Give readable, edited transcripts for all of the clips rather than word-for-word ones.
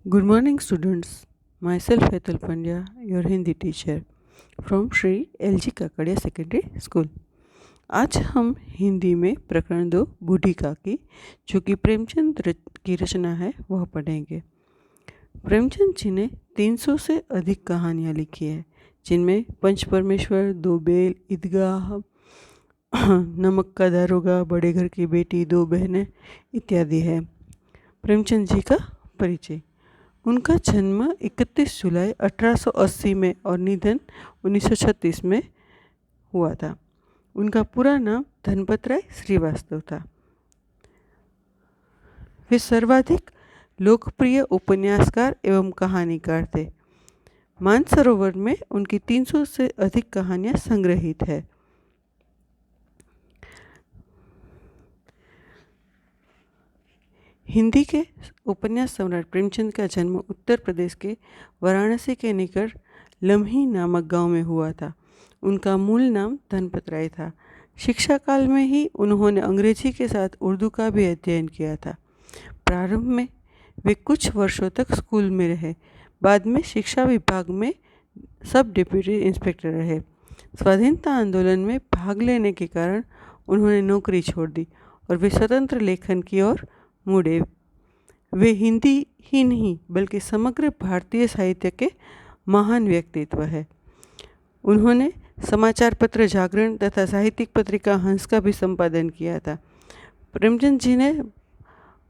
Good morning, students. Myself Hetal Pandya, your Hindi teacher from Shri LG Kakadiya secondary school. आज हम हिंदी में प्रकरण 2 बूढ़ी काकी, जो कि प्रेमचंद की रचना है, वह पढ़ेंगे। प्रेमचंद जी ने 300 से अधिक कहानियाँ लिखी है, जिनमें पंच परमेश्वर, दो बेल, ईदगाह, नमक का दारोगा, बड़े घर की बेटी, दो बहनें इत्यादि है। प्रेमचंद जी का परिचय। उनका जन्म 31 जुलाई 1880 में और निधन 1936 में हुआ था। उनका पूरा नाम धनपत राय श्रीवास्तव था। वे सर्वाधिक लोकप्रिय उपन्यासकार एवं कहानीकार थे। मानसरोवर में उनकी 300 से अधिक कहानियाँ संग्रहित है। हिंदी के उपन्यास सम्राट प्रेमचंद का जन्म उत्तर प्रदेश के वाराणसी के निकट लम्ही नामक गांव में हुआ था। उनका मूल नाम धनपत राय था। शिक्षा काल में ही उन्होंने अंग्रेजी के साथ उर्दू का भी अध्ययन किया था। प्रारंभ में वे कुछ वर्षों तक स्कूल में रहे। बाद में शिक्षा विभाग में सब डिप्यूटी इंस्पेक्टर रहे। स्वाधीनता आंदोलन में भाग लेने के कारण उन्होंने नौकरी छोड़ दी और वे स्वतंत्र लेखन की ओर मुड़े। वे हिंदी ही नहीं बल्कि समग्र भारतीय साहित्य के महान व्यक्तित्व है। उन्होंने समाचार पत्र जागरण तथा साहित्यिक पत्रिका हंस का भी संपादन किया था। प्रेमचंद जी ने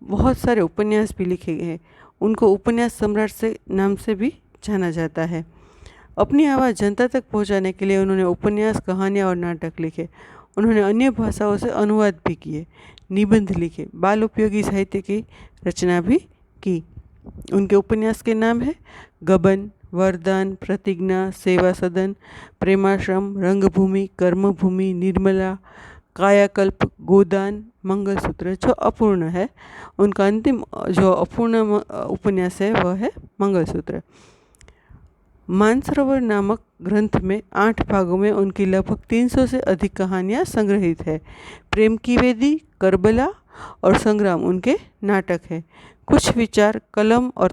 बहुत सारे उपन्यास भी लिखे हैं। उनको उपन्यास सम्राट से नाम से भी जाना जाता है। अपनी आवाज़ जनता तक पहुंचाने के लिए उन्होंने उपन्यास, कहानियाँ और नाटक लिखे। उन्होंने अन्य भाषाओं से अनुवाद भी किए, निबंध लिखे, बाल उपयोगी साहित्य की रचना भी की। उनके उपन्यास के नाम है गबन, वरदान, प्रतिज्ञा, सेवा सदन, प्रेमाश्रम, रंगभूमि, कर्मभूमि, निर्मला, कायाकल्प, गोदान, मंगलसूत्र। जो अपूर्ण है, उनका अंतिम जो अपूर्ण उपन्यास है वह है मंगलसूत्र। मानसरोवर नामक ग्रंथ में 8 भागों में उनकी लगभग 300 से अधिक कहानियाँ संग्रहित है। प्रेम की वेदी, करबला और संग्राम उनके नाटक हैं। कुछ विचार कलम और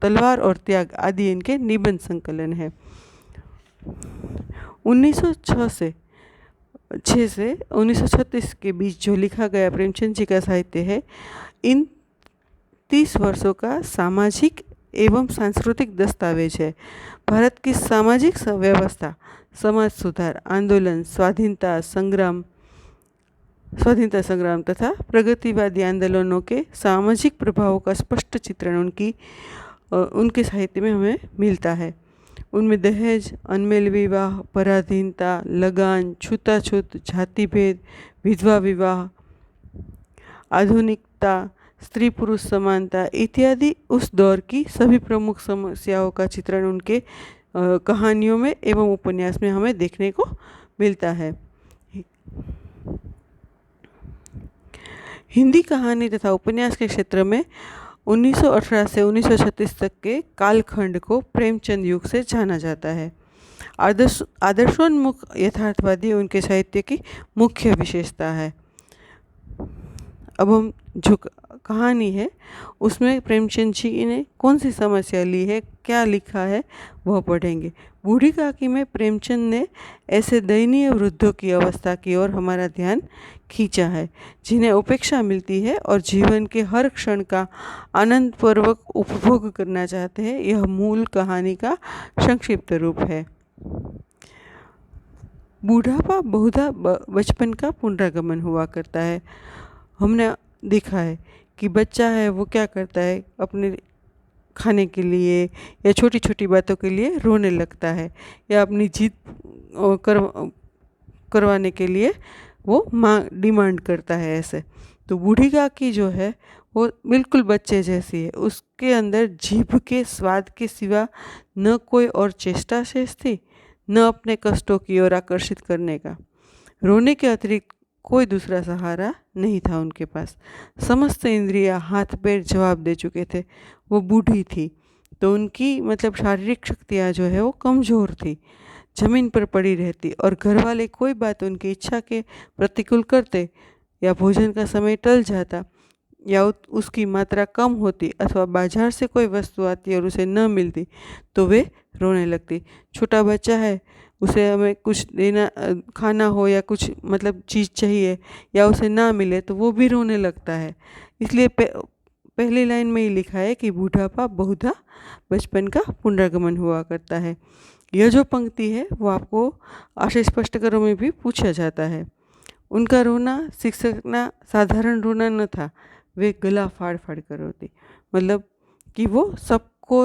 तलवार और त्याग आदि इनके निबंध संकलन है। 1906 से 1936 के बीच जो लिखा गया प्रेमचंद जी का साहित्य है, इन 30 वर्षों का सामाजिक एवं सांस्कृतिक दस्तावेज है। भारत की सामाजिक व्यवस्था, समाज सुधार, आंदोलन, स्वाधीनता संग्राम तथा प्रगतिवादी आंदोलनों के सामाजिक प्रभावों का स्पष्ट चित्रण उनके साहित्य में हमें मिलता है। उनमें दहेज, अनमेल विवाह, पराधीनता, लगान, छूताछूत, जाति भेद, विधवा विवाह, आधुनिकता, स्त्री पुरुष समानता इत्यादि उस दौर की सभी प्रमुख समस्याओं का चित्रण उनके कहानियों में एवं उपन्यास में हमें देखने को मिलता है। हिंदी कहानी तथा उपन्यास के क्षेत्र में 1918 से 1936 तक के कालखंड को प्रेमचंद युग से जाना जाता है। आदर्शोन्मुख यथार्थवादी उनके साहित्य की मुख्य विशेषता है। अब हम जो कहानी है उसमें प्रेमचंद जी ने कौन सी समस्या ली है, क्या लिखा है, वह पढ़ेंगे। बूढ़ी काकी में प्रेमचंद ने ऐसे दयनीय वृद्धों की अवस्था की ओर हमारा ध्यान खींचा है, जिन्हें उपेक्षा मिलती है और जीवन के हर क्षण का आनंदपूर्वक उपभोग करना चाहते हैं। यह मूल कहानी का संक्षिप्त रूप है। बूढ़ापा बहुधा बचपन का पुनरागमन हुआ करता है। हमने देखा है कि बच्चा है वो क्या करता है, अपने खाने के लिए या छोटी छोटी बातों के लिए रोने लगता है या अपनी जिद करवाने के लिए वो डिमांड करता है ऐसे। तो बूढ़ी काकी जो है वो बिल्कुल बच्चे जैसी है। उसके अंदर जीभ के स्वाद के सिवा न कोई और चेष्टा शेष थी, न अपने कष्टों की ओर आकर्षित करने का। रोने के अतिरिक्त कोई दूसरा सहारा नहीं था उनके पास। समस्त इंद्रियां, हाथ पैर जवाब दे चुके थे। वो बूढ़ी थी तो उनकी शारीरिक शक्तियाँ जो है वो कमज़ोर थी, जमीन पर पड़ी रहती और घर वाले कोई बात उनकी इच्छा के प्रतिकूल करते या भोजन का समय टल जाता या उसकी मात्रा कम होती अथवा बाजार से कोई वस्तु आती और उसे न मिलती तो वे रोने लगती। छोटा बच्चा है, उसे हमें कुछ देना खाना हो या कुछ मतलब चीज़ चाहिए या उसे ना मिले तो वो भी रोने लगता है। इसलिए पहली लाइन में ही लिखा है कि बूढ़ापा बहुधा बचपन का पुनरागमन हुआ करता है। यह जो पंक्ति है वो आपको आशय स्पष्टीकरणों में भी पूछा जाता है। उनका रोना शिक्षकना साधारण रोना न था, वे गला फाड़ फाड़ कर रोती, मतलब कि वो सबको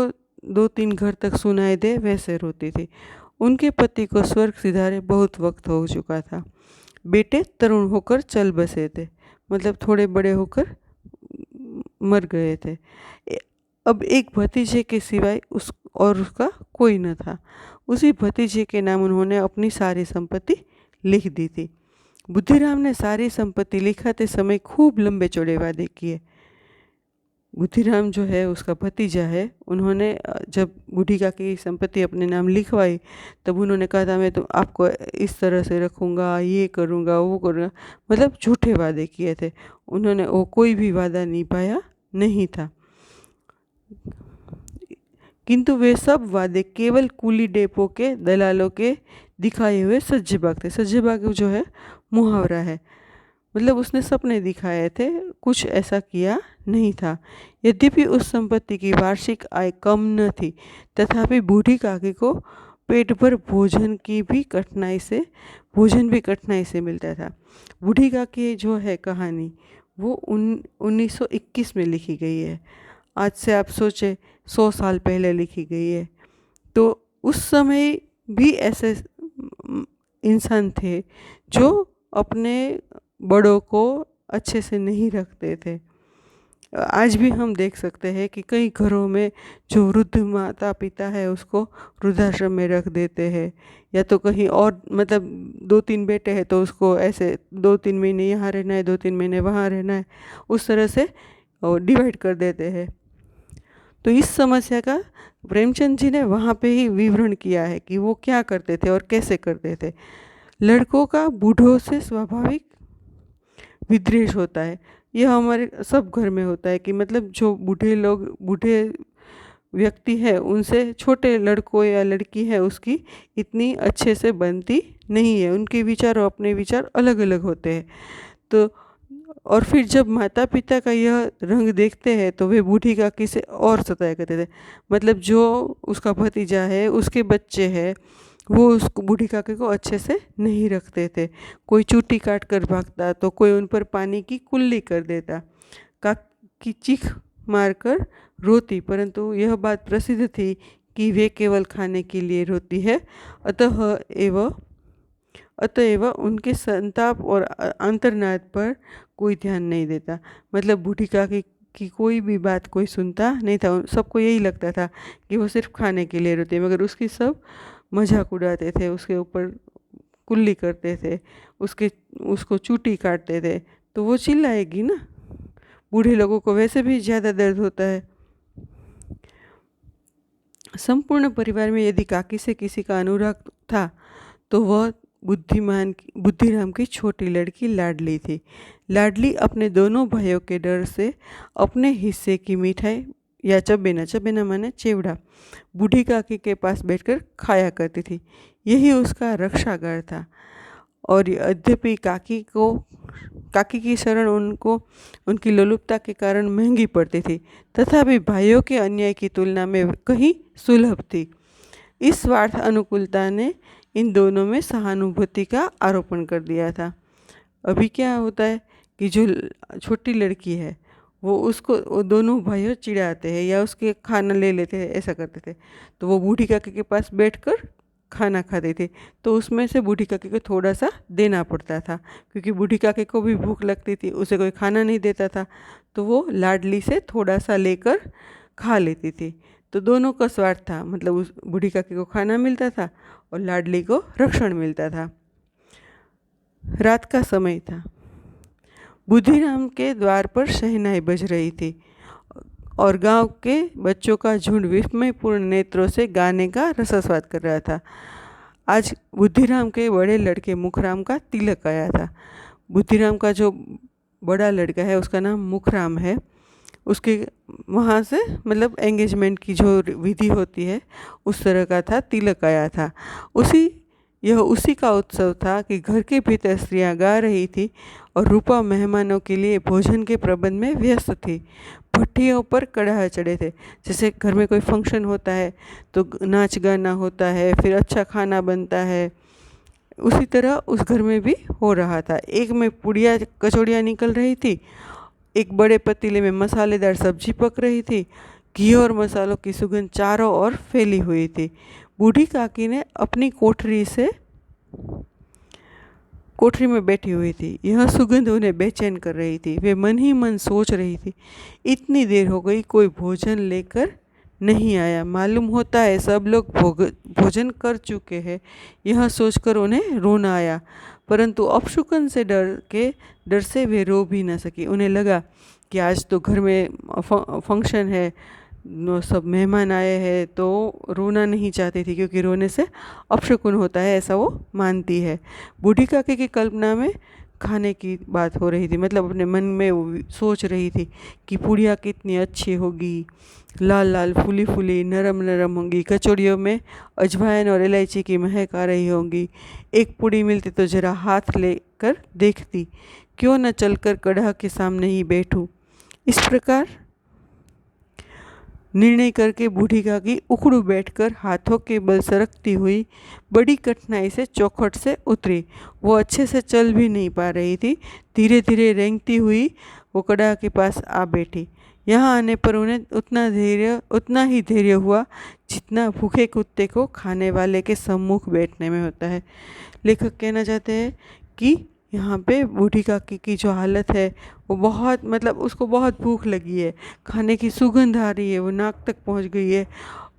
2-3 घर तक सुनाई दे वैसे रोती थी। उनके पति को स्वर्ग सिधारे बहुत वक्त हो चुका था। बेटे तरुण होकर चल बसे थे, मतलब थोड़े बड़े होकर मर गए थे। अब एक भतीजे के सिवाय उसका कोई न था। उसी भतीजे के नाम उन्होंने अपनी सारी संपत्ति लिख दी थी। बुद्धिराम ने सारी संपत्ति लिखाते समय खूब लंबे चौड़े वादे किए। बुद्धिराम जो है उसका भतीजा है, उन्होंने जब बूढ़ी काकी की संपत्ति अपने नाम लिखवाई तब उन्होंने कहा था मैं तो आपको इस तरह से रखूँगा, ये करूँगा, वो करूँगा, मतलब झूठे वादे किए थे। उन्होंने वो कोई भी वादा निभाया नहीं था, किंतु वे सब वादे केवल कुली डेपो के दलालों के दिखाए हुए सज्जेबाग थे। सज्जेबाग जो है मुहावरा है, मतलब उसने सपने दिखाए थे, कुछ ऐसा किया नहीं था। यद्यपि उस संपत्ति की वार्षिक आय कम न थी, तथापि बूढ़ी काकी को पेट भर भोजन भी कठिनाई से मिलता था। बूढ़ी काकी जो है कहानी वो 1921 में लिखी गई है। आज से आप सोचे 100 साल पहले लिखी गई है। तो उस समय भी ऐसे इंसान थे जो अपने बड़ों को अच्छे से नहीं रखते थे। आज भी हम देख सकते हैं कि कई घरों में जो वृद्ध माता पिता है उसको वृद्धाश्रम में रख देते हैं, या तो कहीं और मतलब 2-3 बेटे हैं तो उसको ऐसे 2-3 महीने यहाँ रहना है, 2-3 महीने वहाँ रहना है, उस तरह से डिवाइड कर देते हैं। तो इस समस्या का प्रेमचंद जी ने वहाँ पे ही विवरण किया है कि वो क्या करते थे और कैसे करते थे। लड़कों का बूढ़ों से स्वाभाविक विद्वेष होता है। यह हमारे सब घर में होता है कि मतलब जो बूढ़े व्यक्ति है उनसे छोटे लड़कों या लड़की है उसकी इतनी अच्छे से बनती नहीं है। उनके विचार और अपने विचार अलग अलग होते हैं। तो और फिर जब माता पिता का यह रंग देखते हैं तो वे बूढ़ी काकी से और सताया करते थे। मतलब जो उसका भतीजा है उसके बच्चे हैं वो उस बूढ़ी काकी को अच्छे से नहीं रखते थे। कोई चूटी काट कर भागता तो कोई उन पर पानी की कुल्ली कर देता। काकी चीख मारकर रोती, परंतु यह बात प्रसिद्ध थी कि वे केवल खाने के लिए रोती है, अतएव उनके संताप और अंतर्नाद पर कोई ध्यान नहीं देता। मतलब बूढ़ी काकी की कोई भी बात कोई सुनता नहीं था। सबको यही लगता था कि वो सिर्फ खाने के लिए रोती है, मगर उसकी सब मजाक उड़ाते थे, उसके ऊपर कुल्ली करते थे, उसको चूटी काटते थे, तो वो चिल्लाएगी ना। बूढ़े लोगों को वैसे भी ज़्यादा दर्द होता है। संपूर्ण परिवार में यदि काकी से किसी का अनुराग था तो वह बुद्धिराम की छोटी लड़की लाडली थी। लाडली अपने दोनों भाइयों के डर से अपने हिस्से की मिठाई या चबेना माने चिवड़ा बूढ़ी काकी के पास बैठकर खाया करती थी। यही उसका रक्षागार था। और यद्यपि काकी की शरण उनको उनकी लोलुपता के कारण महंगी पड़ती थी, तथापि भाइयों के अन्याय की तुलना में कहीं सुलभ थी। इस स्वार्थ अनुकूलता ने इन दोनों में सहानुभूति का आरोपण कर दिया था। अभी क्या होता है कि जो छोटी लड़की है वो दोनों भाइयों चिढ़ाते हैं या उसके खाना ले लेते हैं, ऐसा करते थे। तो वो बूढ़ी काकी के पास बैठकर खाना खाते थे, तो उसमें से बूढ़ी काकी को थोड़ा सा देना पड़ता था, क्योंकि बूढ़ी काकी को भी भूख लगती थी, उसे कोई खाना नहीं देता था, तो वो लाडली से थोड़ा सा लेकर खा लेती थी। तो दोनों का स्वार्थ था, मतलब उस बूढ़ी काकी को खाना मिलता था और लाडली को रक्षण मिलता था। रात का समय था। बुद्धिराम के द्वार पर शहनाई बज रही थी और गांव के बच्चों का झुंड विस्मयपूर्ण नेत्रों से गाने का रसास्वाद कर रहा था। आज बुद्धिराम के बड़े लड़के मुखराम का तिलक आया था। बुद्धिराम का जो बड़ा लड़का है, उसका नाम मुखराम है, उसके वहाँ से मतलब एंगेजमेंट की जो विधि होती है उस तरह का था, तिलक आया था। उसी का उत्सव था कि घर के भीतर स्त्रियां गा रही थी और रूपा मेहमानों के लिए भोजन के प्रबंध में व्यस्त थी। भट्टियों पर कड़ाह चढ़े थे। जैसे घर में कोई फंक्शन होता है तो नाच गाना होता है, फिर अच्छा खाना बनता है, उसी तरह उस घर में भी हो रहा था। एक में पुड़िया कचौड़ियाँ निकल रही थी, एक बड़े पतीले में मसालेदार सब्जी पक रही थी। घी और मसालों की सुगंध चारों ओर फैली हुई थी। बूढ़ी काकी ने अपनी कोठरी में बैठी हुई थी। यह सुगंध उन्हें बेचैन कर रही थी। वे मन ही मन सोच रही थी, इतनी देर हो गई, कोई भोजन लेकर नहीं आया। मालूम होता है सब लोग भोजन कर चुके हैं। यह सोचकर उन्हें रोना आया, परंतु अपशुकन से डर से वे रो भी न सकी। उन्हें लगा कि आज तो घर में फंक्शन है, सब मेहमान आए हैं, तो रोना नहीं चाहती थी, क्योंकि रोने से अपशकुन होता है, ऐसा वो मानती है। बूढ़ी काकी की कल्पना में खाने की बात हो रही थी, मतलब अपने मन में वो सोच रही थी कि पूड़ियाँ कितनी अच्छी होगी, लाल लाल फूली फूली नरम नरम होंगी, कचौड़ियों में अजवाइन और इलायची की महक आ रही होंगी। एक पूड़ी मिलती तो जरा हाथ लेकर देखती, क्यों न चलकर कढ़ा के सामने ही बैठूं। इस प्रकार निर्णय करके बूढ़ी काकी उखड़ू बैठकर हाथों के बल सरकती हुई बड़ी कठिनाई से चौखट से उतरी। वो अच्छे से चल भी नहीं पा रही थी। धीरे धीरे रेंगती हुई वो कड़ा के पास आ बैठी। यहाँ आने पर उन्हें उतना ही धैर्य हुआ जितना भूखे कुत्ते को खाने वाले के सम्मुख बैठने में होता है। लेखक कहना चाहते हैं कि यहाँ पे बूढ़ी काकी की जो हालत है वो बहुत, मतलब उसको बहुत भूख लगी है, खाने की सुगंध आ रही है, वो नाक तक पहुँच गई है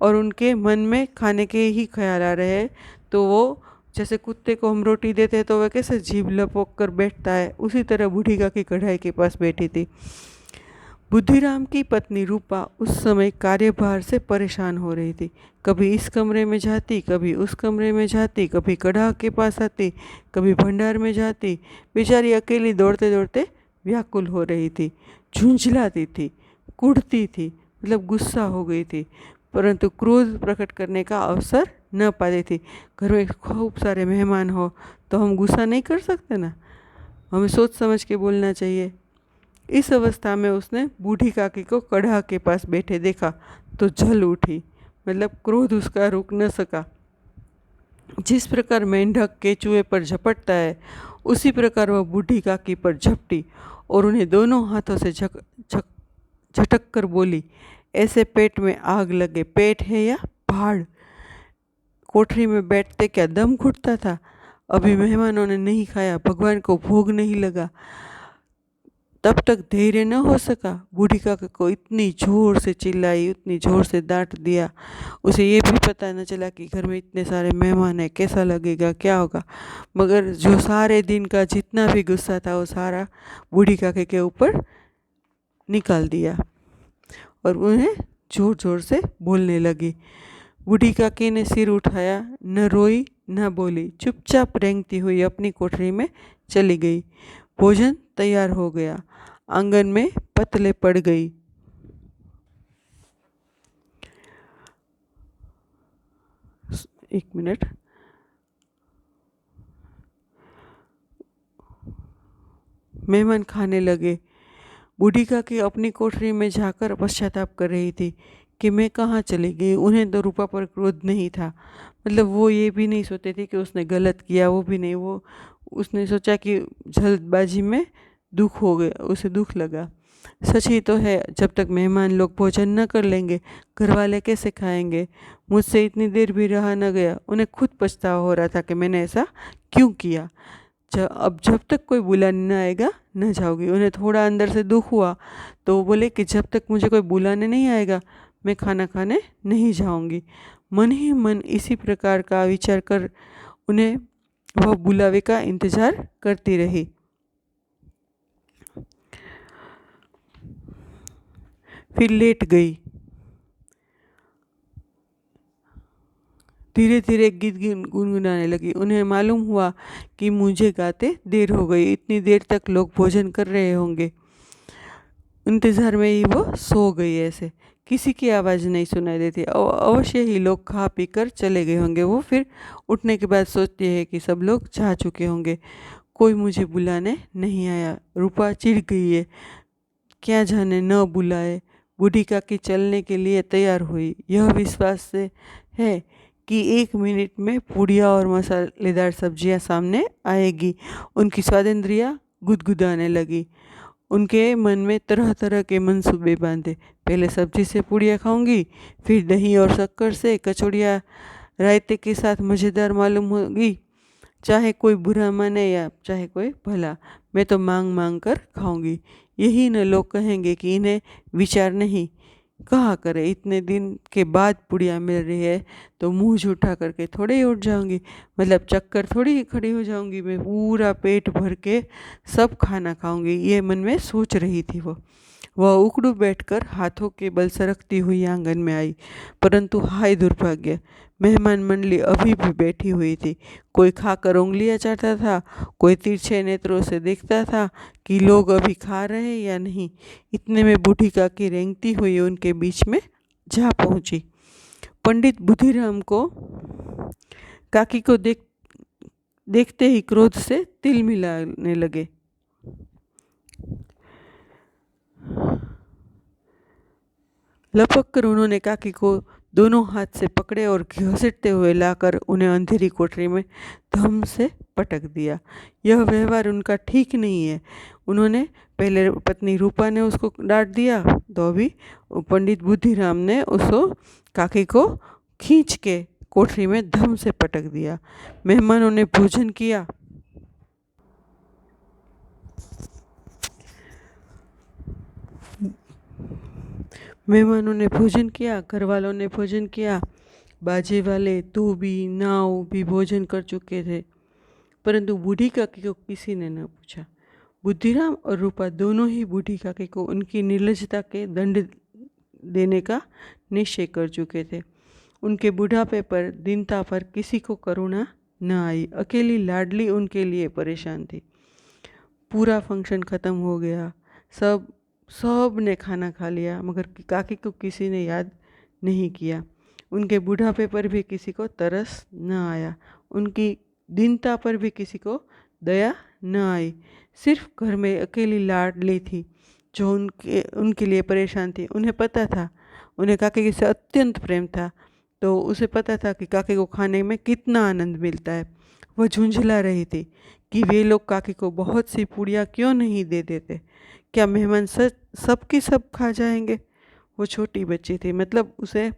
और उनके मन में खाने के ही ख्याल आ रहे हैं। तो वो, जैसे कुत्ते को हम रोटी देते हैं तो वह कैसे जीभ लपक कर बैठता है, उसी तरह बूढ़ी काकी कढ़ाई के पास बैठी थी। बुद्धिराम की पत्नी रूपा उस समय कार्यभार से परेशान हो रही थी। कभी इस कमरे में जाती, कभी उस कमरे में जाती, कभी कढ़ा के पास आती, कभी भंडार में जाती। बेचारी अकेली दौड़ते दौड़ते व्याकुल हो रही थी, झुंझलाती थी, कुढ़ती थी, मतलब गुस्सा हो गई थी, परंतु क्रोध प्रकट करने का अवसर न पाती थी। घर में खूब सारे मेहमान हो तो हम गुस्सा नहीं कर सकते ना, हमें सोच समझ के बोलना चाहिए। इस अवस्था में उसने बूढ़ी काकी को कढ़ा के पास बैठे देखा तो जल उठी, मतलब क्रोध उसका रुक न सका। जिस प्रकार मेंढक केचुए पर झपटता है, उसी प्रकार वह बूढ़ी काकी पर झपटी और उन्हें दोनों हाथों से झटक कर बोली, ऐसे पेट में आग लगे, पेट है या पहाड़? कोठरी में बैठते क्या दम घुटता था? अभी मेहमानों ने नहीं खाया, भगवान को भोग नहीं लगा, तब तक धैर्य न हो सका। बूढ़ी काका को इतनी जोर से चिल्लाई, उतनी जोर से डांट दिया, उसे ये भी पता न चला कि घर में इतने सारे मेहमान हैं, कैसा लगेगा, क्या होगा। मगर जो सारे दिन का जितना भी गुस्सा था वो सारा बूढ़ी काके के ऊपर निकाल दिया और उन्हें जोर जोर से बोलने लगी। बूढ़ी काकी ने सिर उठाया, न रोई न बोली, चुपचाप रेंगती हुई अपनी कोठरी में चली गई। भोजन तैयार हो गया, आंगन में पतले पड़ गई। एक मिनट। मेहमान खाने लगे। बूढ़ी काकी अपनी कोठरी में जाकर पश्चाताप कर रही थी कि मैं कहाँ चली गई। उन्हें तो रूपा पर क्रोध नहीं था, मतलब वो ये भी नहीं सोचते थे कि उसने गलत किया, वो भी नहीं। वो उसने सोचा कि जल्दबाजी में दुख हो गया, उसे दुख लगा। सच ही तो है, जब तक मेहमान लोग भोजन न कर लेंगे घर वाले कैसे खाएंगे। मुझसे इतनी देर भी रहा न गया। उन्हें खुद पछतावा हो रहा था कि मैंने ऐसा क्यों किया। अब जब तक कोई बुलाने न आएगा न जाओगी। उन्हें थोड़ा अंदर से दुख हुआ तो वो बोले कि जब तक मुझे कोई बुलाने नहीं आएगा मैं खाना खाने नहीं जाऊंगी। मन ही मन इसी प्रकार का विचार कर उन्हें वह बुलावे का इंतज़ार करती रही। फिर लेट गई। धीरे धीरे गीत गुनगुनाने लगी। उन्हें मालूम हुआ कि मुझे गाते देर हो गई, इतनी देर तक लोग भोजन कर रहे होंगे। इंतज़ार में ही वो सो गई। ऐसे किसी की आवाज़ नहीं सुनाई देती। अवश्य ही लोग खा पी कर चले गए होंगे। वो फिर उठने के बाद सोचती है कि सब लोग जा चुके होंगे, कोई मुझे बुलाने नहीं आया। रूपा चिढ़ गई है, क्या जाने न बुलाए। बूढ़ी काकी चलने के लिए तैयार हुई, यह विश्वास से है कि 1 मिनट में पूड़ियाँ और मसालेदार सब्जियां सामने आएगी। उनकी स्वादेंद्रियां गुदगुदाने लगी। उनके मन में तरह तरह के मंसूबे बांधे। पहले सब्जी से पूड़ियाँ खाऊंगी, फिर दही और शक्कर से कचौड़ियाँ रायते के साथ मज़ेदार मालूम होगी। चाहे कोई बुरा माने या चाहे कोई भला, मैं तो मांग मांग कर खाऊंगी। यही न लोग कहेंगे कि इन्हें विचार नहीं। कहा करे, इतने दिन के बाद पुड़िया मिल रही है तो मुंह झूठा करके थोड़े ही उठ जाऊंगी, मतलब चक्कर थोड़ी ही खड़ी हो जाऊंगी। मैं पूरा पेट भर के सब खाना खाऊंगी, ये मन में सोच रही थी। वह उकड़ू बैठकर हाथों के बल सरकती हुई आंगन में आई। परंतु हाय दुर्भाग्य, मेहमान मंडली अभी भी बैठी हुई थी। कोई खाकर उंगलियां चाटता था, कोई तिरछे नेत्रों से देखता था कि लोग अभी खा रहे या नहीं। इतने में बूढ़ी काकी रेंगती हुई उनके बीच में जा पहुंची। पंडित बुद्धिराम को काकी को देखते ही क्रोध से तिल मिलाने लगे। लपक कर उन्होंने काकी को दोनों हाथ से पकड़े और घसीटते हुए लाकर उन्हें अंधेरी कोठरी में धम से पटक दिया। यह व्यवहार उनका ठीक नहीं है। उन्होंने पहले पत्नी रूपा ने उसको डांट दिया, तो अभी पंडित बुद्धिराम ने उसको काकी को खींच के कोठरी में धम से पटक दिया। मेहमानों ने भोजन किया। घर वालों ने भोजन किया। बाजे वाले, धोबी, नाव भी भोजन कर चुके थे, परंतु बूढ़ी काकी को किसी ने न पूछा। बुद्धिराम और रूपा दोनों ही बूढ़ी काकी को उनकी निर्लजता के दंड देने का निश्चय कर चुके थे। उनके बुढ़ापे पर, दीनता पर किसी को करुणा न आई। अकेली लाडली उनके लिए परेशान थी। पूरा फंक्शन ख़त्म हो गया, सब ने खाना खा लिया, मगर काकी को किसी ने याद नहीं किया। उनके बुढ़ापे पर भी किसी को तरस न आया, उनकी दीनता पर भी किसी को दया न आई। सिर्फ घर में अकेली लाडली थी जो उनके लिए परेशान थी। उन्हें पता था, उन्हें काकी से अत्यंत प्रेम था, तो उसे पता था कि काकी को खाने में कितना आनंद मिलता है। वह झुंझला रही थी कि वे लोग काकी को बहुत सी पूड़ियाँ क्यों नहीं दे देते। क्या मेहमान सब की सब खा जाएंगे? वो छोटी बच्ची थी, मतलब उसे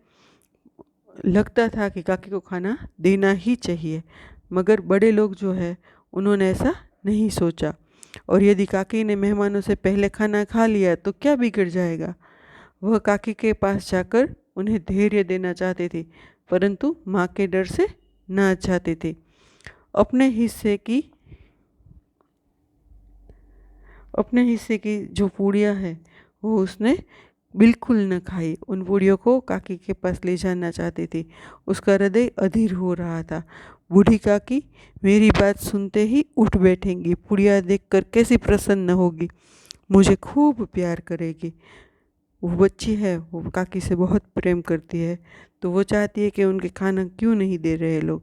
लगता था कि काकी को खाना देना ही चाहिए, मगर बड़े लोग जो है उन्होंने ऐसा नहीं सोचा। और यदि काकी ने मेहमानों से पहले खाना खा लिया तो क्या बिगड़ जाएगा। वह काकी के पास जाकर उन्हें धैर्य देना चाहती थी, परंतु माँ के डर से ना चाहती थी। अपने हिस्से की जो पूड़ियाँ हैं वो उसने बिल्कुल न खाई। उन पूड़ियों को काकी के पास ले जाना चाहती थी। उसका हृदय अधीर हो रहा था। बूढ़ी काकी मेरी बात सुनते ही उठ बैठेंगी, पूड़ियाँ देखकर कैसी प्रसन्न होगी, मुझे खूब प्यार करेगी। वो बच्ची है, वो काकी से बहुत प्रेम करती है, तो वो चाहती है कि उनके खाना क्यों नहीं दे रहे लोग।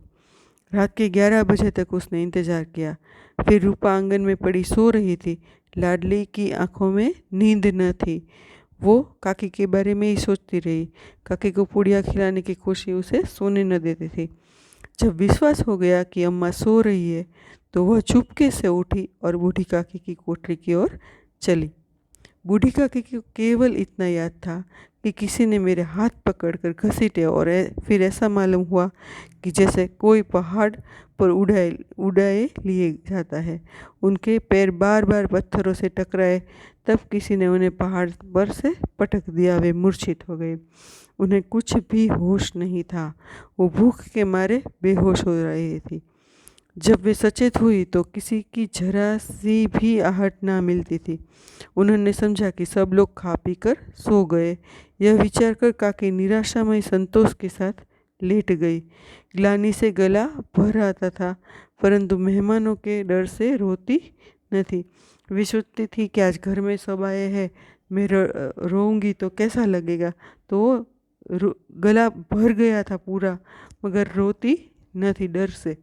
रात के 11 बजे तक उसने इंतज़ार किया। फिर रूपा आंगन में पड़ी सो रही थी। लाडली की आंखों में नींद न थी। वो काकी के बारे में ही सोचती रही। काकी को पूड़ियाँ खिलाने की खुशी उसे सोने न देती थी। जब विश्वास हो गया कि अम्मा सो रही है, तो वह चुपके से उठी और बूढ़ी काकी की कोठरी की ओर चली। बूढ़ी काकी को केवल इतना याद था कि किसी ने मेरे हाथ पकड़कर घसीटे और फिर ऐसा मालूम हुआ कि जैसे कोई पहाड़ पर उड़ाए लिए जाता है। उनके पैर बार बार पत्थरों से टकराए, तब किसी ने उन्हें पहाड़ पर से पटक दिया। वे मूर्छित हो गए। उन्हें कुछ भी होश नहीं था। वो भूख के मारे बेहोश हो रही थी। जब वे सचेत हुई तो किसी की जरा सी भी आहट ना मिलती थी। उन्होंने समझा कि सब लोग खा पी कर सो गए। यह विचार कर काकी निराशामय संतोष के साथ लेट गई। ग्लानि से गला भर आता था, परंतु मेहमानों के डर से रोती न थी। वे सोचती थी कि आज घर में सब आए हैं, मैं रोऊंगी तो कैसा लगेगा। तो गला भर गया था पूरा, मगर रोती न थी डर से।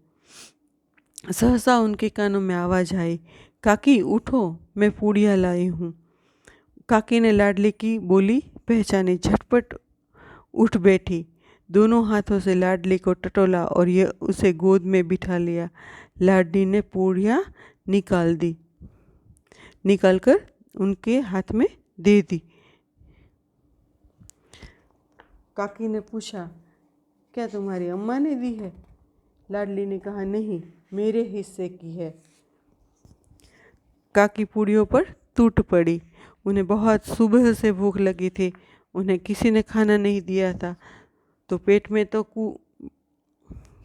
सहसा उनके कानों में आवाज़ आई, काकी उठो, मैं पूड़ियाँ लाई हूँ। काकी ने लाडली की बोली पहचानी, झटपट उठ बैठी, दोनों हाथों से लाडली को टटोला और यह उसे गोद में बिठा लिया। लाडली ने पूड़ियाँ निकालकर उनके हाथ में दे दी। काकी ने पूछा, क्या तुम्हारी अम्मा ने दी है? लाडली ने कहा, नहीं, मेरे हिस्से की है। काकी पूड़ियों पर टूट पड़ी। उन्हें बहुत सुबह से भूख लगी थी, उन्हें किसी ने खाना नहीं दिया था, तो पेट में तो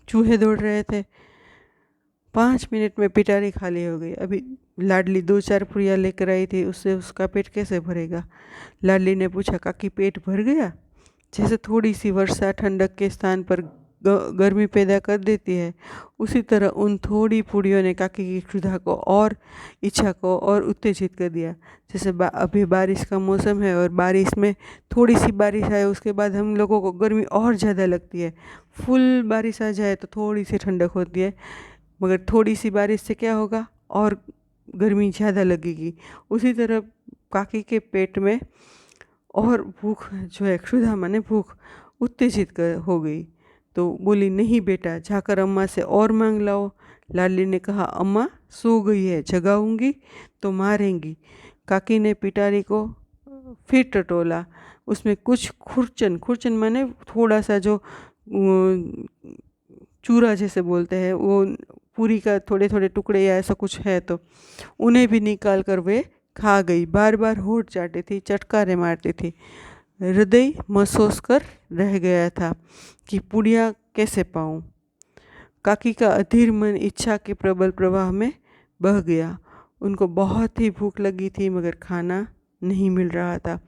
चूहे दौड़ रहे थे। 5 मिनट में पिटारी खाली हो गई। अभी लाडली 2-4 पूड़ियाँ लेकर आई थी, उससे उसका पेट कैसे भरेगा? लाडली ने पूछा, काकी पेट भर गया? जैसे थोड़ी सी वर्षा ठंडक के स्थान पर गर्मी पैदा कर देती है, उसी तरह उन थोड़ी पूड़ियों ने काकी की क्षुधा को और इच्छा को और उत्तेजित कर दिया। जैसे अभी बारिश का मौसम है और बारिश में थोड़ी सी बारिश आए, उसके बाद हम लोगों को गर्मी और ज़्यादा लगती है। फुल बारिश आ जाए तो थोड़ी सी ठंडक होती है, मगर थोड़ी सी बारिश से क्या होगा, और गर्मी ज़्यादा लगेगी। उसी तरह काकी के पेट में और भूख जो है, क्षुधा माने भूख, उत्तेजित हो गई। तो बोली, नहीं बेटा, जाकर अम्मा से और मांग लाओ। लाडली ने कहा, अम्मा सो गई है, जगाऊंगी तो मारेंगी। काकी ने पिटारी को फिर टटोला, उसमें कुछ खुरचन माने थोड़ा सा जो चूरा जैसे बोलते हैं, वो पूरी का थोड़े थोड़े टुकड़े या ऐसा कुछ है, तो उन्हें भी निकाल कर वे खा गई। बार बार होठ चाटती थी, चटकारे मारती थी। हृदय महसूस कर रह गया था कि पूड़ियाँ कैसे पाऊँ। काकी का अधीर मन इच्छा के प्रबल प्रवाह में बह गया। उनको बहुत ही भूख लगी थी, मगर खाना नहीं मिल रहा था।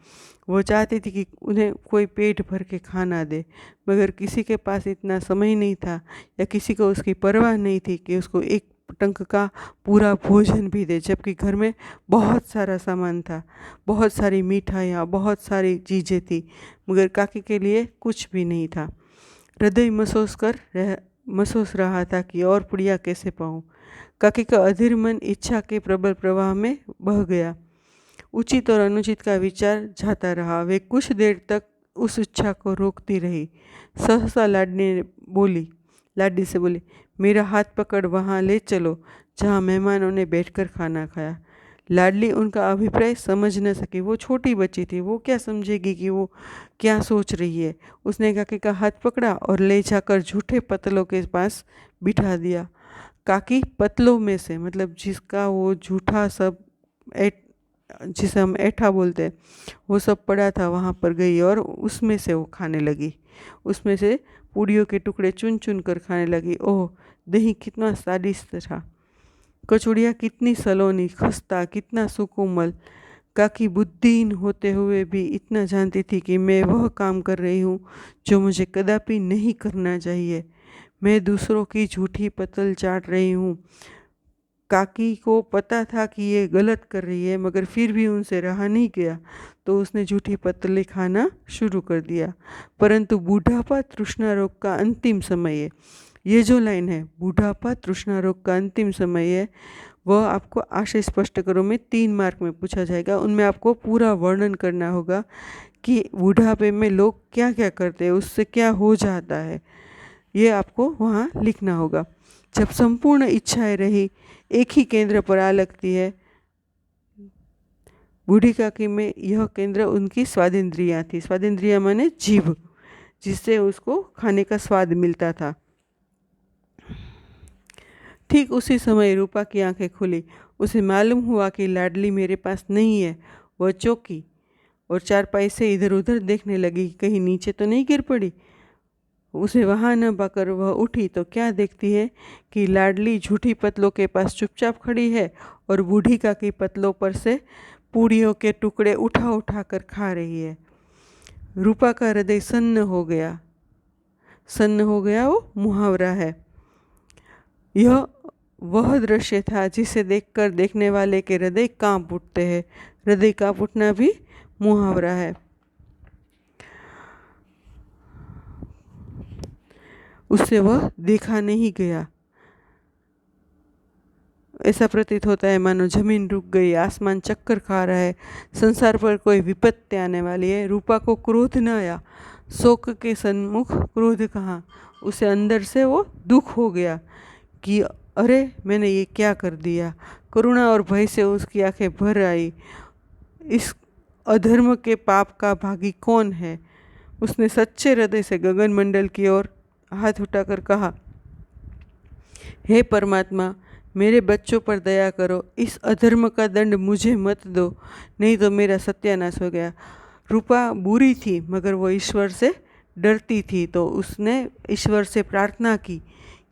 वो चाहती थी कि उन्हें कोई पेट भर के खाना दे, मगर किसी के पास इतना समय नहीं था या किसी को उसकी परवाह नहीं थी कि उसको एक टंक का पूरा भोजन भी दे, जबकि घर में बहुत सारा सामान था, बहुत सारी मिठाइयाँ, बहुत सारी चीज़ें थी, मगर काकी के लिए कुछ भी नहीं था। हृदय महसूस रहा था कि और पुड़िया कैसे पाऊँ। काकी का अधीर मन इच्छा के प्रबल प्रवाह में बह गया। उचित और अनुचित का विचार जाता रहा। वे कुछ देर तक उस इच्छा को रोकती रही। सहसा लाडली से बोली, मेरा हाथ पकड़ वहाँ ले चलो जहाँ मेहमानों ने बैठकर खाना खाया। लाडली उनका अभिप्राय समझ न सकी। वो छोटी बच्ची थी, वो क्या समझेगी कि वो क्या सोच रही है। उसने काकी का हाथ पकड़ा और ले जाकर झूठे पतलों के पास बिठा दिया। काकी पतलों में से, मतलब जिसका वो झूठा सब जिसे हम ऐठा बोलते हैं, वो सब पड़ा था, वहाँ पर गई और उसमें से वो खाने लगी। उसमें से पूड़ियों के टुकड़े चुन चुन कर खाने लगी। ओह, दही कितना स्वादिष्ट था, कचौड़ियाँ कितनी सलोनी, खस्ता कितना सुकोमल। काकी बुद्धिहीन होते हुए भी इतना जानती थी कि मैं वह काम कर रही हूँ जो मुझे कदापि नहीं करना चाहिए। मैं दूसरों की झूठी पतल चाट रही हूँ। काकी को पता था कि ये गलत कर रही है, मगर फिर भी उनसे रहा नहीं गया, तो उसने झूठी पतले खाना शुरू कर दिया। परंतु बूढ़ापा तृष्णा रोग का अंतिम समय है। ये जो लाइन है, बूढ़ापा तृष्णा रोग का अंतिम समय है, वह आपको आशय स्पष्ट करो में 3 मार्क में पूछा जाएगा। उनमें आपको पूरा वर्णन करना होगा कि बुढ़ापे में लोग क्या क्या करते हैं, उससे क्या हो जाता है, ये आपको वहाँ लिखना होगा। जब संपूर्ण इच्छाएं रही एक ही केंद्र पर आ लगती है। बूढ़ी काकी में यह केंद्र उनकी स्वादेंद्रियाँ थी। स्वादेंद्रियाँ माने जीभ, जिससे उसको खाने का स्वाद मिलता था। ठीक उसी समय रूपा की आंखें खुली। उसे मालूम हुआ कि लाडली मेरे पास नहीं है। वह चौंकी और चारपाई से इधर उधर देखने लगी, कहीं नीचे तो नहीं गिर पड़ी। उसे वहाँ न पाकर वह उठी तो क्या देखती है कि लाडली झूठी पतलों के पास चुपचाप खड़ी है और बूढ़ी काकी पतलों पर से पूड़ियों के टुकड़े उठा उठा कर खा रही है। रूपा का हृदय सन्न हो गया। सन्न हो गया वो मुहावरा है। यह वह दृश्य था जिसे देखकर देखने वाले के हृदय कांप उठते हैं। हृदय कांप उठना भी मुहावरा है। उससे वह देखा नहीं गया। ऐसा प्रतीत होता है मानो जमीन रुक गई, आसमान चक्कर खा रहा है, संसार पर कोई विपत्ति आने वाली है। रूपा को क्रोध न आया, शोक के सन्मुख क्रोध कहाँ। उसे अंदर से वो दुख हो गया कि अरे मैंने ये क्या कर दिया। करुणा और भय से उसकी आंखें भर आई। इस अधर्म के पाप का भागी कौन है। उसने सच्चे हृदय से गगन मंडल की ओर हाथ उठाकर कहा, हे परमात्मा, मेरे बच्चों पर दया करो, इस अधर्म का दंड मुझे मत दो, नहीं तो मेरा सत्यानाश हो गया। रूपा बुरी थी मगर वो ईश्वर से डरती थी, तो उसने ईश्वर से प्रार्थना की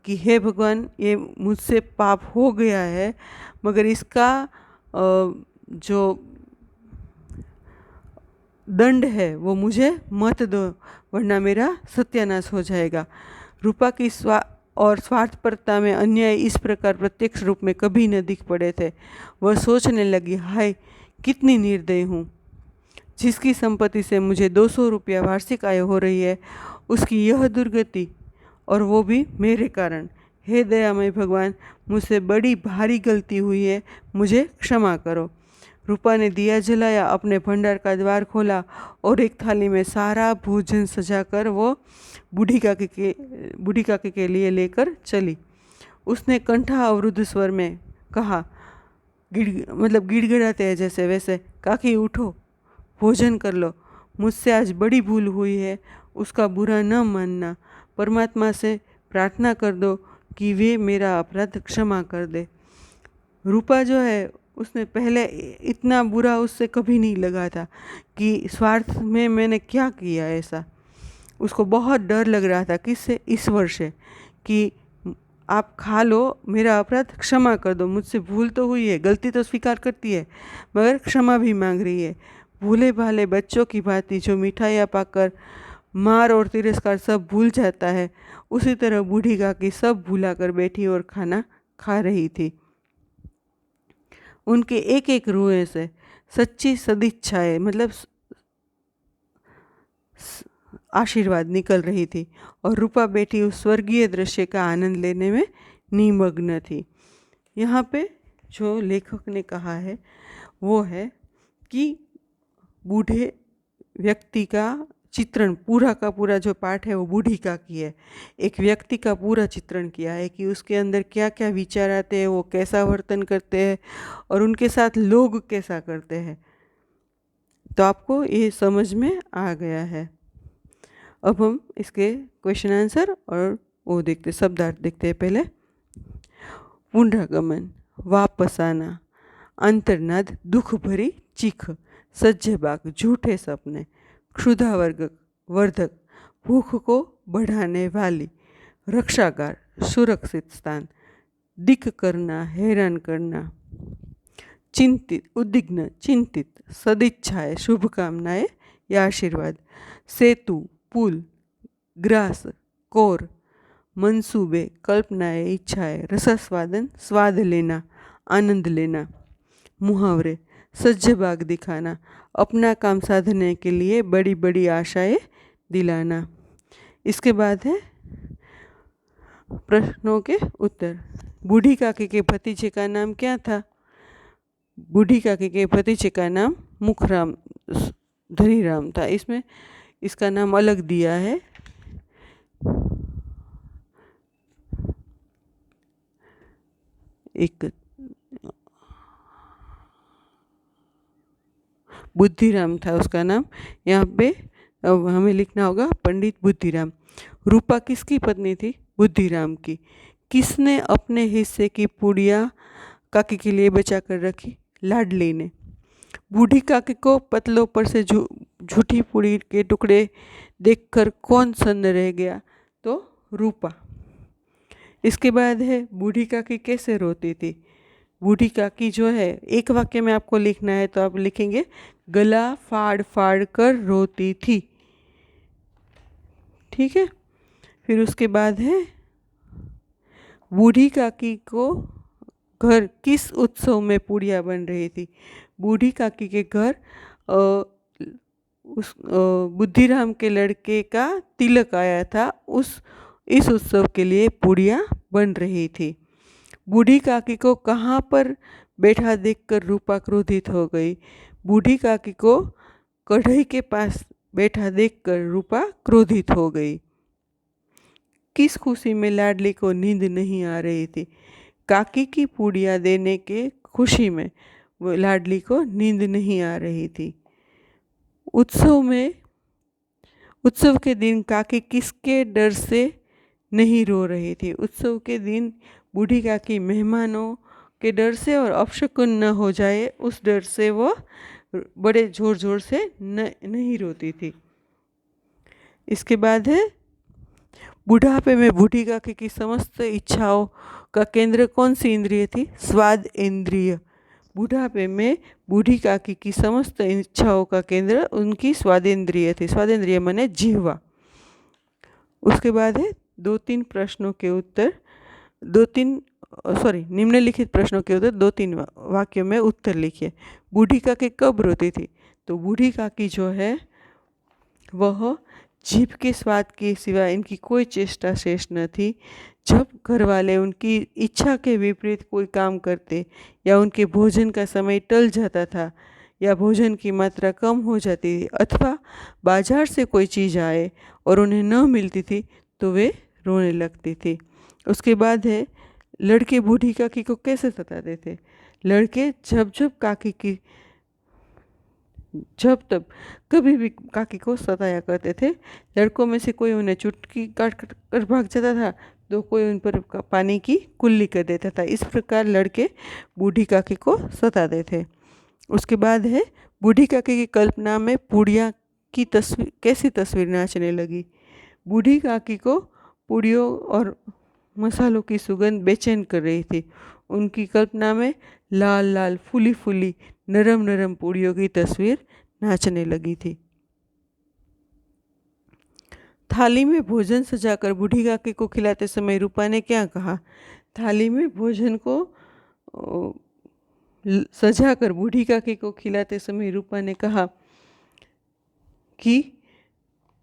कि हे भगवान, ये मुझसे पाप हो गया है, मगर इसका जो दंड है वो मुझे मत दो, वरना मेरा सत्यानाश हो जाएगा। रूपा की स्वार्थपरता में अन्याय इस प्रकार प्रत्यक्ष रूप में कभी न दिख पड़े थे। वह सोचने लगी, हाय कितनी निर्दयी हूँ। जिसकी संपत्ति से मुझे 200 रुपया वार्षिक आय हो रही है, उसकी यह दुर्गति, और वो भी मेरे कारण। हे दयामय भगवान, मुझसे बड़ी भारी गलती हुई है, मुझे क्षमा करो। रूपा ने दिया जलाया, अपने भंडार का द्वार खोला और एक थाली में सारा भोजन सजाकर वो बूढ़ी काकी के लिए लेकर चली। उसने कंठा अवरुद्ध स्वर में कहा, गिड़गिड़ाते हैं जैसे, वैसे, काकी उठो, भोजन कर लो। मुझसे आज बड़ी भूल हुई है, उसका बुरा न मानना। परमात्मा से प्रार्थना कर दो कि वे मेरा अपराध क्षमा कर दे। रूपा जो है, उसने पहले इतना बुरा उससे कभी नहीं लगा था कि स्वार्थ में मैंने क्या किया ऐसा। उसको बहुत डर लग रहा था, किससे, ईश्वर से, कि आप खा लो, मेरा अपराध क्षमा कर दो। मुझसे भूल तो हुई है, गलती तो स्वीकार करती है, मगर क्षमा भी मांग रही है। भूले भाले बच्चों की भांति जो मिठाइयाँ पाकर मार और तिरस्कार सब भूल जाता है, उसी तरह बूढ़ी काकी सब भूला कर बैठी और खाना खा रही थी। उनके एक एक रूए से सच्ची सदिच्छाएं, मतलब आशीर्वाद निकल रही थी, और रूपा बेटी उस स्वर्गीय दृश्य का आनंद लेने में निमग्न थी। यहाँ पे जो लेखक ने कहा है वो है कि बूढ़े व्यक्ति का चित्रण, पूरा का पूरा जो पाठ है वो बूढ़ी का की है। एक व्यक्ति का पूरा चित्रण किया है कि उसके अंदर क्या क्या विचार आते हैं, वो कैसा वर्तन करते हैं और उनके साथ लोग कैसा करते हैं। तो आपको ये समझ में आ गया है। अब हम इसके क्वेश्चन आंसर और वो देखते, शब्दार्थ देखते हैं। पहले पुनरागमन, वापस आना, अंतर्नाद, दुख भरी चीख, सज्जबाग, झूठे सपने, क्षुधावर्धक, भूख को बढ़ाने वाली, रक्षागार, सुरक्षित स्थान, दिक करना, हैरान करना, चिंतित, उद्विग्न, चिंतित, सदिच्छाएं, शुभकामनाएं या आशीर्वाद, सेतु, पुल, ग्रास, कोर, मंसूबे, कल्पनाएं, इच्छाएं, रसास्वादन, स्वाद लेना, आनंद लेना, मुहावरे, सज्जबाग दिखाना, अपना काम साधने के लिए बड़ी बड़ी आशाएं दिलाना। इसके बाद है प्रश्नों के उत्तर। बूढ़ी काकी के भतीजे का नाम क्या था? बूढ़ी काकी के भतीजे का नाम मुखराम धनीराम था। इसमें इसका नाम अलग दिया है। एक बुद्धिराम था उसका नाम। यहाँ पे अब हमें लिखना होगा पंडित बुद्धिराम। रूपा किसकी पत्नी थी? बुद्धिराम की। किसने अपने हिस्से की पुड़िया काकी के लिए बचा कर रखी? लाडली ने। बूढ़ी काकी को पतलों पर से झूठी पुड़ी के टुकड़े देखकर कौन सन्न रह गया? तो रूपा। इसके बाद है बूढ़ी काकी कैसे रोती थी? बूढ़ी काकी जो है, एक वाक्य में आपको लिखना है तो आप लिखेंगे गला फाड़ फाड़ कर रोती थी। ठीक है। फिर उसके बाद है बूढ़ी काकी को घर किस उत्सव में पूड़ियाँ बन रही थी। बूढ़ी काकी के घर बुद्धिराम के लड़के का तिलक आया था, इस उत्सव के लिए पूड़ियाँ बन रही थी। बूढ़ी काकी को कहाँ पर बैठा देखकर रूपा क्रोधित हो गई। बूढ़ी काकी को कढ़ाई के पास बैठा देखकर रूपा क्रोधित हो गई। किस खुशी में लाडली को नींद नहीं आ रही थी। काकी की पूड़ियाँ देने के खुशी में वो लाडली को नींद नहीं आ रही थी। उत्सव के दिन काकी किसके डर से नहीं रो रही थी। उत्सव के दिन बूढ़ी काकी मेहमानों के डर से और अपशकुन न हो जाए उस डर से वो बड़े जोर जोर से नहीं रोती थी। इसके बाद है बुढ़ापे में बूढ़ी काकी की समस्त इच्छाओं का केंद्र कौन सी इंद्रिय थी। स्वाद इंद्रिय। बुढ़ापे में बूढ़ी काकी की समस्त इच्छाओं का केंद्र उनकी स्वादेंद्रिय थी। स्वादेंद्रिय माने जिह्वा। उसके बाद है निम्नलिखित प्रश्नों के उत्तर 2-3 वाक्यों में उत्तर लिखिए। बूढ़ी काकी कब रोती थी। तो बूढ़ी काकी जो है वह जीभ के स्वाद के सिवा इनकी कोई चेष्टा शेष न थी। जब घर वाले उनकी इच्छा के विपरीत कोई काम करते या उनके भोजन का समय टल जाता था या भोजन की मात्रा कम हो जाती थी अथवा बाजार से कोई चीज़ आए और उन्हें न मिलती थी तो वे रोने लगती थी। उसके बाद है लड़के बूढ़ी काकी को कैसे सताते थे। लड़के जब तब कभी भी काकी को सताया करते थे। लड़कों में से कोई उन्हें चुटकी काट कर भाग जाता था तो कोई उन पर पानी की कुल्ली कर देता था। इस प्रकार लड़के बूढ़ी काकी को सताते थे। उसके बाद है बूढ़ी काकी की कल्पना में पूड़ियाँ की कैसी तस्वीर नाचने लगी। बूढ़ी काकी को पूड़ियों और मसालों की सुगंध बेचैन कर रही थी। उनकी कल्पना में लाल लाल फूली फूली नरम नरम पूड़ियों की तस्वीर नाचने लगी थी। थाली में भोजन सजाकर बूढ़ी काकी को खिलाते समय रूपा ने क्या कहा। थाली में भोजन को सजाकर बूढ़ी काकी को खिलाते समय रूपा ने कहा कि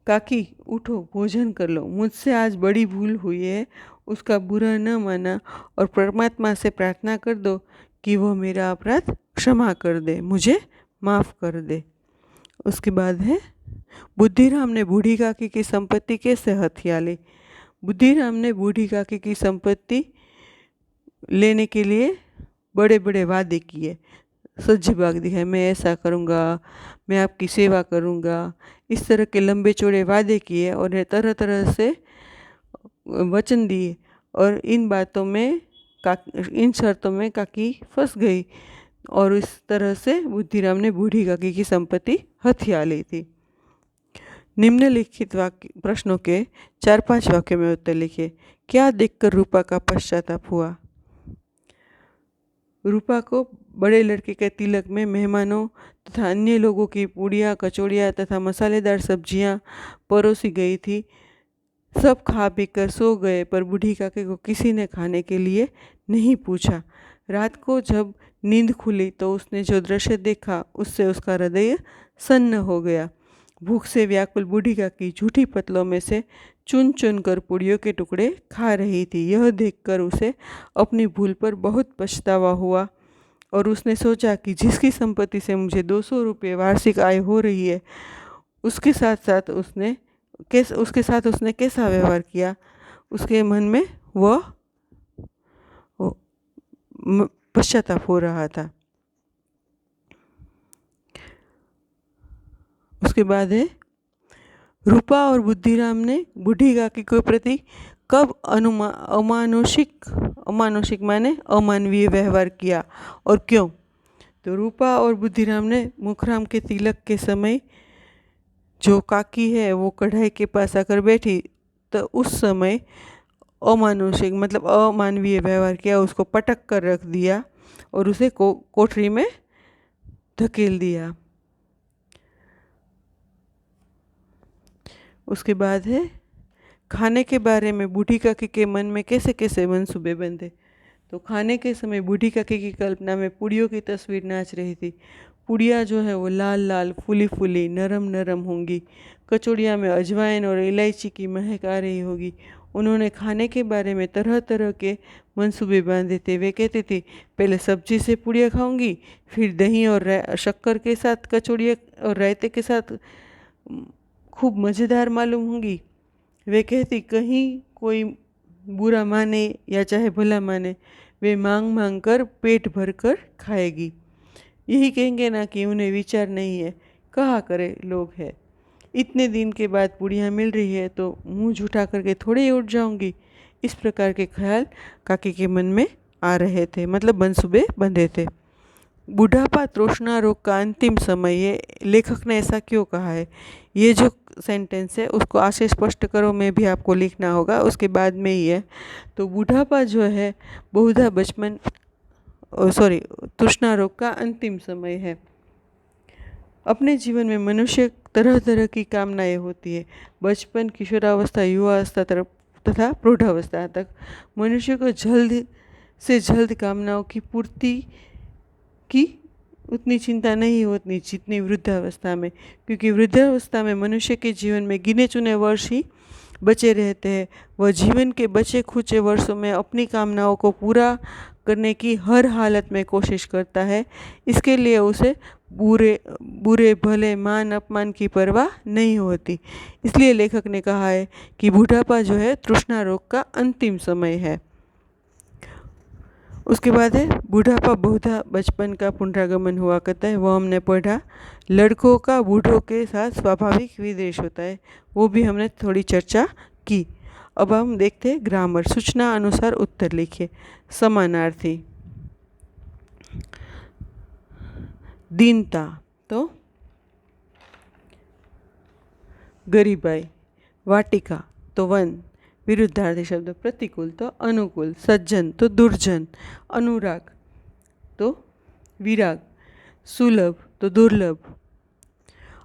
काकी उठो भोजन कर लो। मुझसे आज बड़ी भूल हुई है, उसका बुरा न माना और परमात्मा से प्रार्थना कर दो कि वो मेरा अपराध क्षमा कर दे, मुझे माफ़ कर दे। उसके बाद है बुद्धिराम ने बूढ़ी काकी की संपत्ति कैसे हथिया ली। बुद्धिराम ने बूढ़ी काकी की संपत्ति लेने के लिए बड़े बड़े वादे किए, सज्जी बाग दिखाए, मैं ऐसा करूँगा, मैं आपकी सेवा करूँगा, इस तरह के लंबे चौड़े वादे किए और तरह तरह से वचन दिए और इन शर्तों में काकी फंस गई और इस तरह से बुद्धिराम ने बूढ़ी काकी की संपत्ति हथिया ली थी। निम्नलिखित प्रश्नों के 4-5 वाक्यों में उत्तर लिखिए। क्या देखकर रूपा का पश्चाताप हुआ। रूपा को बड़े लड़के के तिलक में मेहमानों तथा अन्य लोगों की पूड़ियाँ, कचौड़ियाँ तथा मसालेदार सब्जियाँ परोसी गई थी। सब खा पी कर सो गए पर बूढ़ी काकी को किसी ने खाने के लिए नहीं पूछा। रात को जब नींद खुली तो उसने जो दृश्य देखा उससे उसका हृदय सन्न हो गया। भूख से व्याकुल बूढ़ी काकी झूठी पतलों में से चुन चुन कर पूड़ियों के टुकड़े खा रही थी। यह देखकर उसे अपनी भूल पर बहुत पछतावा हुआ और उसने सोचा कि जिसकी संपत्ति से मुझे 200 रुपये वार्षिक आय हो रही है उसके साथ उसने कैसा व्यवहार किया। उसके मन में वह पश्चाताप हो रहा था। उसके बाद है रूपा और बुद्धिराम ने बूढ़ी काकी के प्रति कब अमानुषिक माने अमानवीय व्यवहार किया और क्यों। तो रूपा और बुद्धिराम ने मुखराम के तिलक के समय जो काकी है वो कढ़ाई के पास आकर बैठी तो उस समय अमानुषिक मतलब अमानवीय व्यवहार किया, उसको पटक कर रख दिया और उसे कोठरी में धकेल दिया। उसके बाद है खाने के बारे में बूढ़ी काकी के मन में कैसे कैसे मंसूबे बंधे। तो खाने के समय बूढ़ी काकी की कल्पना में पूड़ियों की तस्वीर नाच रही थी। पूड़ियाँ जो है वो लाल लाल फूली फूली नरम नरम होंगी। कचौड़िया में अजवाइन और इलायची की महक आ रही होगी। उन्होंने खाने के बारे में तरह तरह के मंसूबे बांधे थे। वे कहती थी पहले सब्जी से पूड़ियाँ खाऊंगी, फिर दही और शक्कर के साथ कचौड़ियाँ और रायते के साथ खूब मज़ेदार मालूम होंगी। वे कहती कहीं कोई बुरा माने या चाहे भला माने, वे मांग मांग कर पेट भर कर खाएगी। यही कहेंगे ना कि उन्हें विचार नहीं है, कहा करे लोग है। इतने दिन के बाद पूड़ियाँ मिल रही है तो मुंह झूठा करके थोड़े ही उठ जाऊंगी। इस प्रकार के ख्याल काकी के मन में आ रहे थे, मतलब मंसूबे बंधे थे। बुढ़ापा तृष्णा रोग का अंतिम समय, ये लेखक ने ऐसा क्यों कहा है? ये जो सेंटेंस है उसको आशय स्पष्ट करो में भी आपको लिखना होगा, उसके बाद में ही है। तो बुढ़ापा जो है बहुधा बचपन तृष्णा रोग का अंतिम समय है। अपने जीवन में मनुष्य तरह तरह की कामनाएं होती है। बचपन, किशोरावस्था, युवावस्था तरफ तथा प्रौढ़ावस्था तक मनुष्य को जल्द से जल्द कामनाओं की पूर्ति की उतनी चिंता नहीं होती जितनी वृद्धावस्था में, क्योंकि वृद्धावस्था में मनुष्य के जीवन में गिने चुने वर्ष ही बचे रहते हैं। वह जीवन के बचे खुचे वर्षों में अपनी कामनाओं को पूरा करने की हर हालत में कोशिश करता है। इसके लिए उसे बुरे भले मान अपमान की परवाह नहीं होती। इसलिए लेखक ने कहा है कि बुढ़ापा जो है तृष्णा रोग का अंतिम समय है। उसके बाद है बुढ़ापा बहुधा बचपन का पुनरागमन हुआ करता है। वो हमने पढ़ा। लड़कों का बूढ़ों के साथ स्वाभाविक विदेश होता है, वो भी हमने थोड़ी चर्चा की। अब हम देखते हैं ग्रामर। सूचना अनुसार उत्तर लिखिए। समानार्थी। दीनता तो गरीबाई। वाटिका तो वन। विरुद्धार्थी शब्द प्रतिकूल तो अनुकूल। सज्जन तो दुर्जन। अनुराग तो विराग। सुलभ तो दुर्लभ।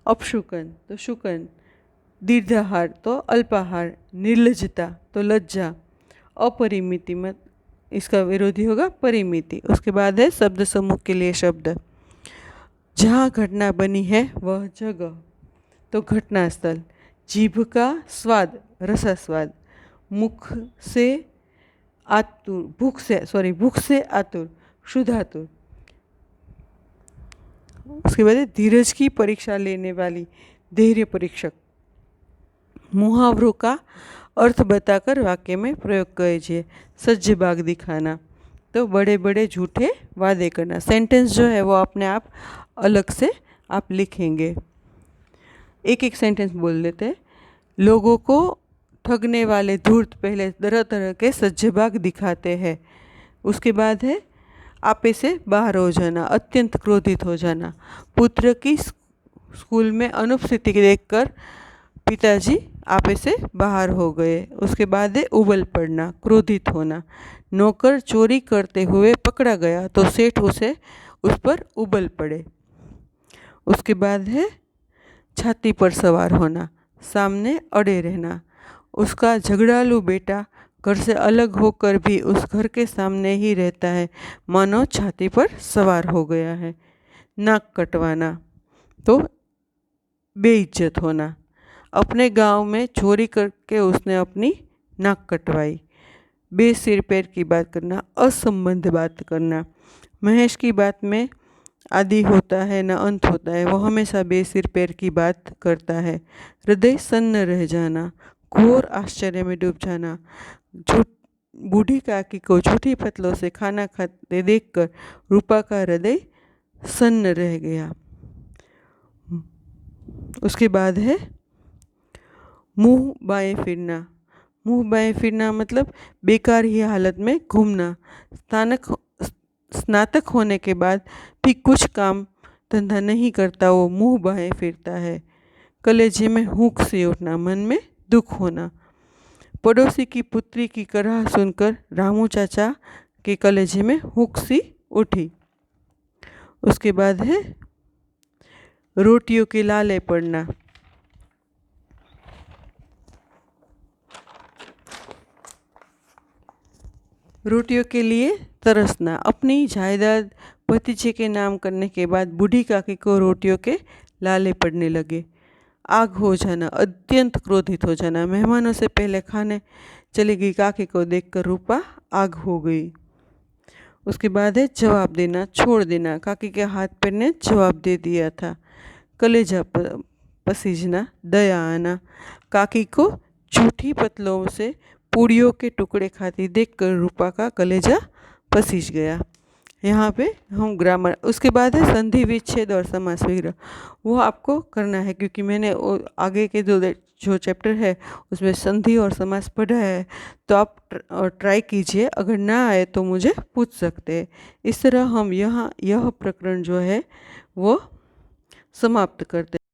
अपशुकन तो शुकन। दीर्घाहार तो अल्पाहार। निर्लजता तो लज्जा। अपरिमिति मत इसका विरोधी होगा परिमिति। उसके बाद है शब्द समूह के लिए शब्द। जहाँ घटना बनी है वह जगह तो घटना स्थल। जीभ का स्वाद रसास्वाद। मुख से आतुर भूख से आतुर क्षुधातुर। उसके बाद धीरज की परीक्षा लेने वाली धैर्य परीक्षक। मुहावरों का अर्थ बताकर वाक्य में प्रयोग कीजिए। सज्ज बाग दिखाना तो बड़े बड़े झूठे वादे करना। सेंटेंस जो है वो अपने आप अलग से आप लिखेंगे। एक एक सेंटेंस बोल लेते हैं। लोगों को ठगने वाले धूर्त पहले तरह तरह के सज्जबाग दिखाते हैं। उसके बाद है आपे से बाहर हो जाना, अत्यंत क्रोधित हो जाना। पुत्र की स्कूल में अनुपस्थिति देखकर पिताजी आपे से बाहर हो गए। उसके बाद है उबल पड़ना, क्रोधित होना। नौकर चोरी करते हुए पकड़ा गया तो सेठ उस पर उबल पड़े। उसके बाद है छाती पर सवार होना, सामने अड़े रहना। उसका झगड़ालू बेटा घर से अलग होकर भी उस घर के सामने ही रहता है, मानो छाती पर सवार हो गया है। नाक कटवाना तो बेइज्जत होना। अपने गांव में चोरी करके उसने अपनी नाक कटवाई। बेसिर पैर की बात करना, असंबद्ध बात करना। महेश की बात में आदि होता है न अंत होता है, वो हमेशा बेसिर पैर की बात करता है। हृदय सन्न रह जाना, घोर आश्चर्य में डूब जाना। बूढ़ी काकी को झूठी फतलों से खाना खाते देखकर रूपा का हृदय सन्न रह गया। उसके बाद है मुंह बाएं फिरना। मुंह बाएं फिरना मतलब बेकार ही हालत में घूमना। स्नातक होने के बाद भी कुछ काम धंधा नहीं करता, वो मुंह बाएं फिरता है। कलेजे में हुक सी उठना, मन में दुख होना। पड़ोसी की पुत्री की कराह सुनकर रामू चाचा के कलेजे में हुक सी उठी। उसके बाद है रोटियों के लाले पड़ना। रोटियों के लिए तरसना। अपनी जायदाद भतीजे के नाम करने के बाद बूढ़ी काकी को रोटियों के लाले पड़ने लगे। आग हो जाना, अत्यंत क्रोधित हो जाना। मेहमानों से पहले खाने चली गई काकी को देखकर रूपा आग हो गई। उसके बाद है जवाब देना, छोड़ देना। काकी के हाथ पैर ने जवाब दे दिया था। कलेजा पसीजना, दया आना। काकी को झूठी पतलों से पूड़ियों के टुकड़े खाती देखकर रूपा का कलेजा पसीज गया। यहाँ पे हम ग्रामर, उसके बाद है संधि विच्छेद और समास विग्रह। वो आपको करना है क्योंकि मैंने आगे के जो चैप्टर है उसमें संधि और समास पढ़ा है, तो आप ट्राई कीजिए। अगर ना आए तो मुझे पूछ सकते हैं। इस तरह हम यह प्रकरण जो है वो समाप्त करते हैं।